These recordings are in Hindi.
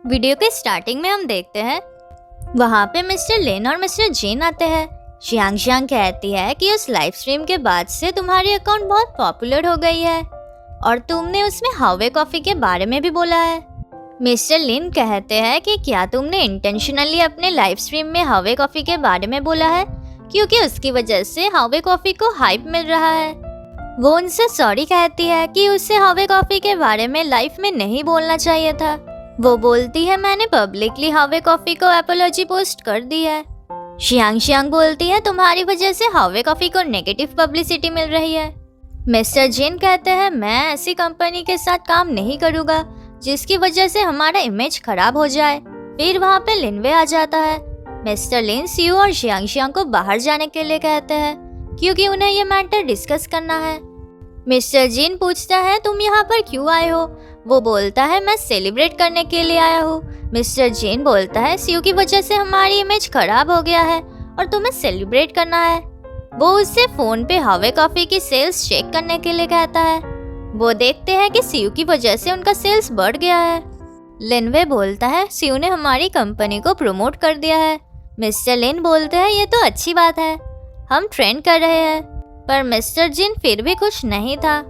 वीडियो के स्टार्टिंग में हम देखते हैं वहाँ पे मिस्टर लिन और मिस्टर जेन आते हैं। शियांग शियांग कहती है कि उस लाइव स्ट्रीम के बाद से तुम्हारी अकाउंट बहुत पॉपुलर हो गई है और तुमने उसमें हावे कॉफी के बारे में भी बोला है। मिस्टर लिन कहते हैं कि क्या तुमने इंटेंशनली अपने लाइव स्ट्रीम में हावे कॉफी के बारे में बोला है क्योंकि उसकी वजह से हावे कॉफी को हाइप मिल रहा है। वो उनसे सॉरी कहती है कि उसे हावे कॉफी के बारे में लाइव में नहीं बोलना चाहिए था। वो बोलती है मैंने पब्लिकली हावे कॉफी को एपोलॉजी पोस्ट कर दी है। शियांग शियांग बोलती है तुम्हारी वजह से हावे कॉफी को नेगेटिव पब्लिसिटी मिल रही है। मिस्टर जिन कहते हैं मैं ऐसी कंपनी के साथ काम नहीं करूँगा जिसकी वजह से हमारा इमेज खराब हो जाए। फिर वहाँ पे लिनवे आ जाता है। मिस्टर लिन सियो और शियांग शियांग को बाहर जाने के लिए कहते हैं क्योंकि उन्हें ये मैटर डिस्कस करना है। मिस्टर जिन पूछता है तुम यहाँ पर क्यों आए हो। वो बोलता है मैं सेलिब्रेट करने के लिए आया हूँ। मिस्टर जेन बोलता है सियो की वजह से हमारी इमेज खराब हो गया है और तुम्हें सेलिब्रेट करना है। वो उससे फोन पे हावे कॉफी की सेल्स चेक करने के लिए कहता है। वो देखते हैं कि सियो की वजह से उनका सेल्स बढ़ गया है। लिनवे बोलता है सियो ने हमारी कंपनी को प्रमोट कर दिया है। मिस्टर लिन बोलते हैं ये तो अच्छी बात है, हम ट्रेंड कर रहे हैं। पर मिस्टर जिन फिर भी खुश नहीं था।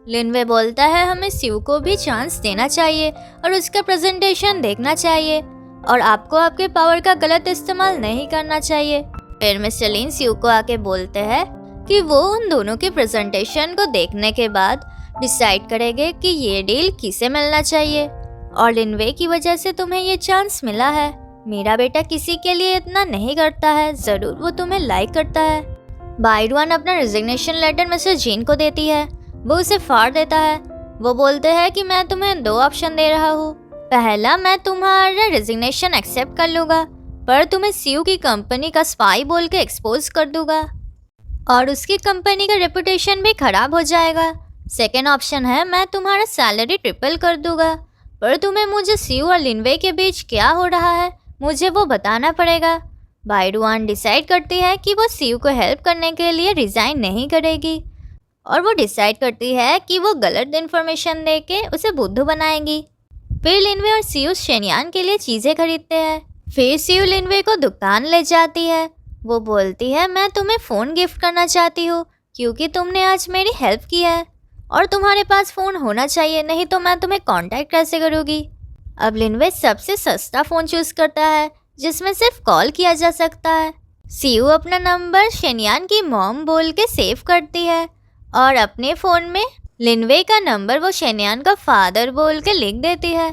लिनवे बोलता है हमें सियो को भी चांस देना चाहिए और उसका प्रेजेंटेशन देखना चाहिए और आपको आपके पावर का गलत इस्तेमाल नहीं करना चाहिए। फिर मिस्टर लिन सियो को आके बोलते हैं कि वो उन दोनों के प्रेजेंटेशन को देखने के बाद डिसाइड करेंगे कि ये डील किसे मिलना चाहिए। और लिनवे की वजह से तुम्हें ये चांस मिला है। मेरा बेटा किसी के लिए इतना नहीं करता है, जरूर वो तुम्हें लाइक करता है। बाइडवान अपना रेजिग्नेशन लेटर मिस्टर जीन को देती है। वो उसे फाड़ देता है। वो बोलते हैं कि मैं तुम्हें 2 ऑप्शन दे रहा हूँ। पहला, मैं तुम्हारा रेजिग्नेशन एक्सेप्ट कर लूँगा पर तुम्हें सियो की कंपनी का स्पाई बोल के एक्सपोज कर दूंगा और उसकी कंपनी का रेपुटेशन भी खराब हो जाएगा। सेकेंड ऑप्शन है मैं तुम्हारा सैलरी ट्रिपल कर दूंगा पर तुम्हें मुझे सियो और लिनवे के बीच क्या हो रहा है मुझे वो बताना पड़ेगा। बाइडवान डिसाइड करती है कि वो सियो को हेल्प करने के लिए रिज़ाइन नहीं करेगी और वो डिसाइड करती है कि वो गलत इन्फॉर्मेशन देके उसे बुद्धू बनाएगी। फिर लिनवे और सियो शेनयान के लिए चीज़ें खरीदते हैं। फिर सियो लिनवे को दुकान ले जाती है। वो बोलती है मैं तुम्हें फ़ोन गिफ्ट करना चाहती हूँ क्योंकि तुमने आज मेरी हेल्प की है और तुम्हारे पास फ़ोन होना चाहिए, नहीं तो मैं तुम्हें कांटेक्ट कैसे करूँगी। अब लिनवे सबसे सस्ता फ़ोन चूज़ करता है जिसमें सिर्फ कॉल किया जा सकता है। सियो अपना नंबर शेनयान की मॉम बोल के सेव करती है और अपने फ़ोन में लिनवे का नंबर वो शेनयान का फादर बोल के लिख देती है।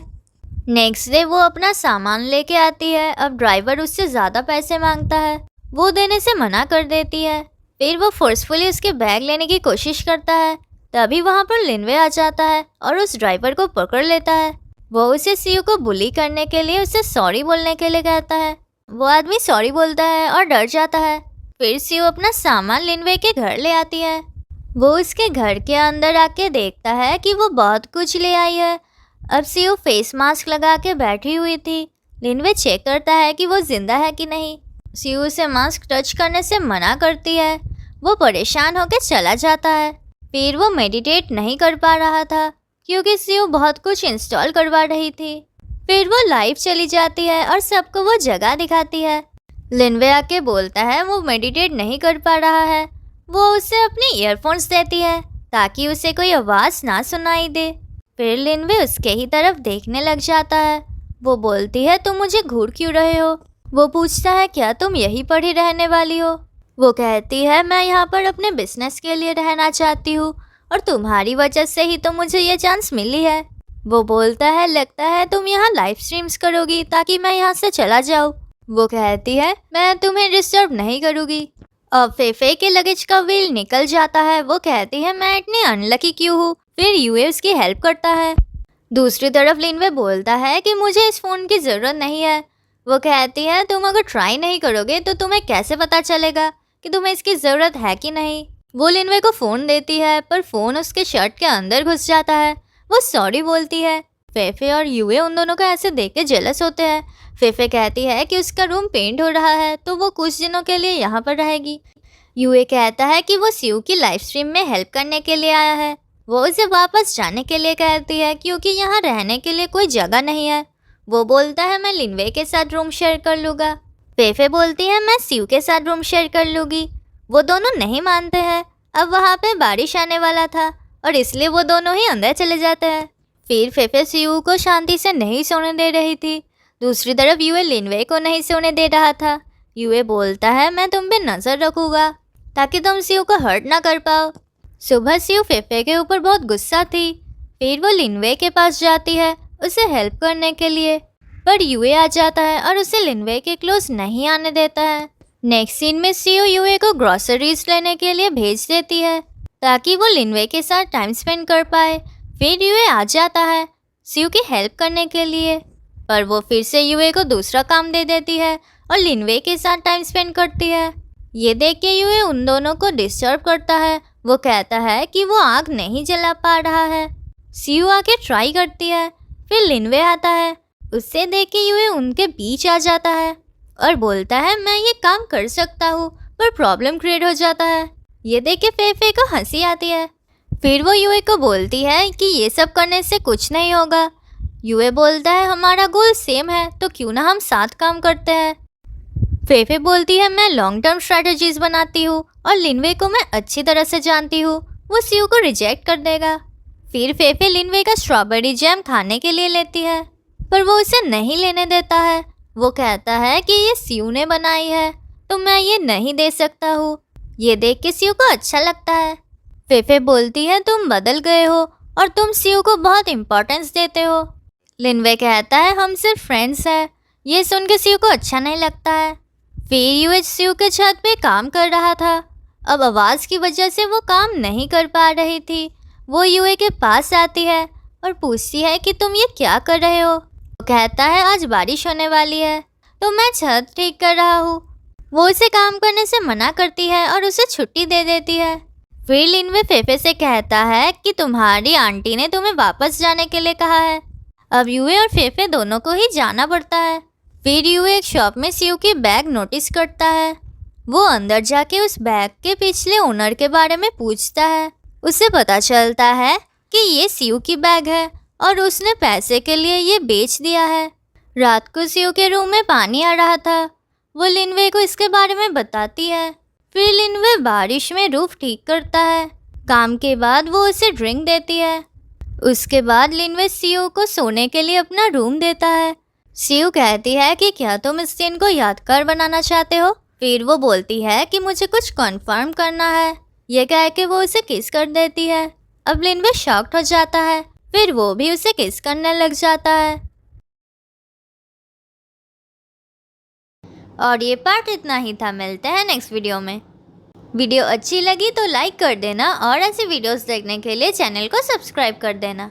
नेक्स्ट डे वो अपना सामान लेके आती है। अब ड्राइवर उससे ज़्यादा पैसे मांगता है, वो देने से मना कर देती है। फिर वो फोर्सफुली उसके बैग लेने की कोशिश करता है। तभी वहाँ पर लिनवे आ जाता है और उस ड्राइवर को पकड़ लेता है। वो उसे सियो को बुली करने के लिए उसे सॉरी बोलने के लिए कहता है। वो आदमी सॉरी बोलता है और डर जाता है। फिर सियो अपना सामान लिनवे के घर ले आती है। वो उसके घर के अंदर आके देखता है कि वो बहुत कुछ ले आई है। अब सियो फेस मास्क लगा के बैठी हुई थी। लिनवे चेक करता है कि वो जिंदा है कि नहीं। सियो उसे मास्क टच करने से मना करती है। वो परेशान होकर चला जाता है। फिर वो मेडिटेट नहीं कर पा रहा था क्योंकि सियो बहुत कुछ इंस्टॉल करवा रही थी। फिर वो लाइव चली जाती है और सबको वो जगह दिखाती है। लिनवे आके बोलता है वो मेडिटेट नहीं कर पा रहा है। वो उसे अपने ईयरफोन्स देती है ताकि उसे कोई आवाज़ ना सुनाई दे। फिर लिनवे उसके ही तरफ देखने लग जाता है। वो बोलती है तुम मुझे घूर क्यों रहे हो। वो पूछता है क्या तुम यहीं पर ही रहने वाली हो। वो कहती है मैं यहाँ पर अपने बिजनेस के लिए रहना चाहती हूँ और तुम्हारी वजह से ही तो मुझे ये चांस मिली है। वो बोलता है लगता है तुम यहाँ लाइव स्ट्रीम्स करोगी ताकि मैं यहाँ से चला जाऊँ। वो कहती है मैं तुम्हें डिस्टर्ब नहीं करूँगी। अब फेफे के लगेज का व्हील निकल जाता है। वो कहती है मैं इतनी अनलकी क्यों हूँ। फिर यूए उसकी हेल्प करता है। दूसरी तरफ लिनवे बोलता है कि मुझे इस फ़ोन की ज़रूरत नहीं है। वो कहती है तुम अगर ट्राई नहीं करोगे तो तुम्हें कैसे पता चलेगा कि तुम्हें इसकी ज़रूरत है कि नहीं। वो लिनवे को फ़ोन देती है पर फ़ोन उसके शर्ट के अंदर घुस जाता है। वो सॉरी बोलती है। फेफे और यूए उन दोनों को ऐसे देख के जेलस होते हैं। फेफे कहती है कि उसका रूम पेंट हो रहा है तो वो कुछ दिनों के लिए यहाँ पर रहेगी। यूए कहता है कि वो सियो की लाइव स्ट्रीम में हेल्प करने के लिए आया है। वो उसे वापस जाने के लिए कहती है क्योंकि यहाँ रहने के लिए कोई जगह नहीं है। वो बोलता है मैं लिनवे के साथ रूम शेयर कर लूँगा। फेफे बोलती है मैं सिउ के साथ रूम शेयर कर लूँगी। वो दोनों नहीं मानते हैं। अब वहाँ पे बारिश आने वाला था और इसलिए वो दोनों ही अंदर चले जाते हैं। फिर फेफे सिउ को शांति से नहीं सोने दे रही थी। दूसरी तरफ यूए लिनवे को नहीं सोने दे रहा था। यूए बोलता है मैं तुम पे नज़र रखूँगा ताकि तुम सिउ को हर्ट ना कर पाओ। सुबह सिउ फेफे के ऊपर बहुत गुस्सा थी। फिर वो लिनवे के पास जाती है उसे हेल्प करने के लिए, पर यूए आ जाता है और उसे लिनवे के क्लोज नहीं आने देता है। नेक्स्ट सीन में सिउ यूए को ग्रोसरीज लेने के लिए भेज देती है ताकि वो लिनवे के साथ टाइम स्पेंड कर पाए। फिर यूए आ जाता है सिउ की हेल्प करने के लिए, पर वो फिर से यूए को दूसरा काम दे देती है और लिनवे के साथ टाइम स्पेंड करती है। ये देख के यूए उन दोनों को डिस्टर्ब करता है। वो कहता है कि वो आग नहीं जला पा रहा है। सिउ आके ट्राई करती है। फिर लिनवे आता है। उससे देख के यूए उनके बीच आ जाता है और बोलता है मैं ये काम कर सकता हूँ, पर प्रॉब्लम क्रिएट हो जाता है। ये देख के फेफे को हंसी आती है। फिर वो यूए को बोलती है कि ये सब करने से कुछ नहीं होगा। यूए बोलता है हमारा गोल सेम है तो क्यों ना हम साथ काम करते हैं। फेफे बोलती है मैं लॉन्ग टर्म स्ट्रैटेजीज बनाती हूँ और लिनवे को मैं अच्छी तरह से जानती हूँ, वो सिउ को रिजेक्ट कर देगा। फिर फेफे लिनवे का स्ट्रॉबेरी जैम खाने के लिए लेती है, पर वो उसे नहीं लेने देता है। वो कहता है कि ये सिउ ने बनाई है तो मैं ये नहीं दे सकता हूँ। ये देख के सिउ को अच्छा लगता है। फेफे बोलती है तुम बदल गए हो और तुम सिउ को बहुत इम्पोर्टेंस देते हो। लिनवे कहता है हम सिर्फ फ्रेंड्स हैं। ये सुन के सिउ को अच्छा नहीं लगता है। फिर यूए सिउ के छत पे काम कर रहा था। अब आवाज़ की वजह से वो काम नहीं कर पा रही थी। वो यूए के पास आती है और पूछती है कि तुम ये क्या कर रहे हो। वो कहता है आज बारिश होने वाली है तो मैं छत ठीक कर रहा हूँ। वो उसे काम करने से मना करती है और उसे छुट्टी दे देती है। फिर लिनवे फेफे से कहता है कि तुम्हारी आंटी ने तुम्हें वापस जाने के लिए कहा है। अब यूए और फेफे दोनों को ही जाना पड़ता है। फिर यूए एक शॉप में सिउ की बैग नोटिस करता है। वो अंदर जाके उस बैग के पिछले ओनर के बारे में पूछता है। उसे पता चलता है कि ये सिउ की बैग है और उसने पैसे के लिए ये बेच दिया है। रात को सिउ के रूम में पानी आ रहा था। वो लिनवे को इसके बारे में बताती है। फिर लिनवे बारिश में रूफ ठीक करता है। काम के बाद वो उसे ड्रिंक देती है। उसके बाद लिनवे सिउ को सोने के लिए अपना रूम देता है। सिउ कहती है कि क्या तुम इस दिन को यादगार बनाना चाहते हो। फिर वो बोलती है कि मुझे कुछ कंफर्म करना है। ये कह के वो उसे किस कर देती है। अब लिनवे शॉक्ड हो जाता है। फिर वो भी उसे किस करने लग जाता है। और ये पार्ट इतना ही था। मिलते हैं नेक्स्ट वीडियो में। वीडियो अच्छी लगी तो लाइक कर देना और ऐसी वीडियोस देखने के लिए चैनल को सब्सक्राइब कर देना।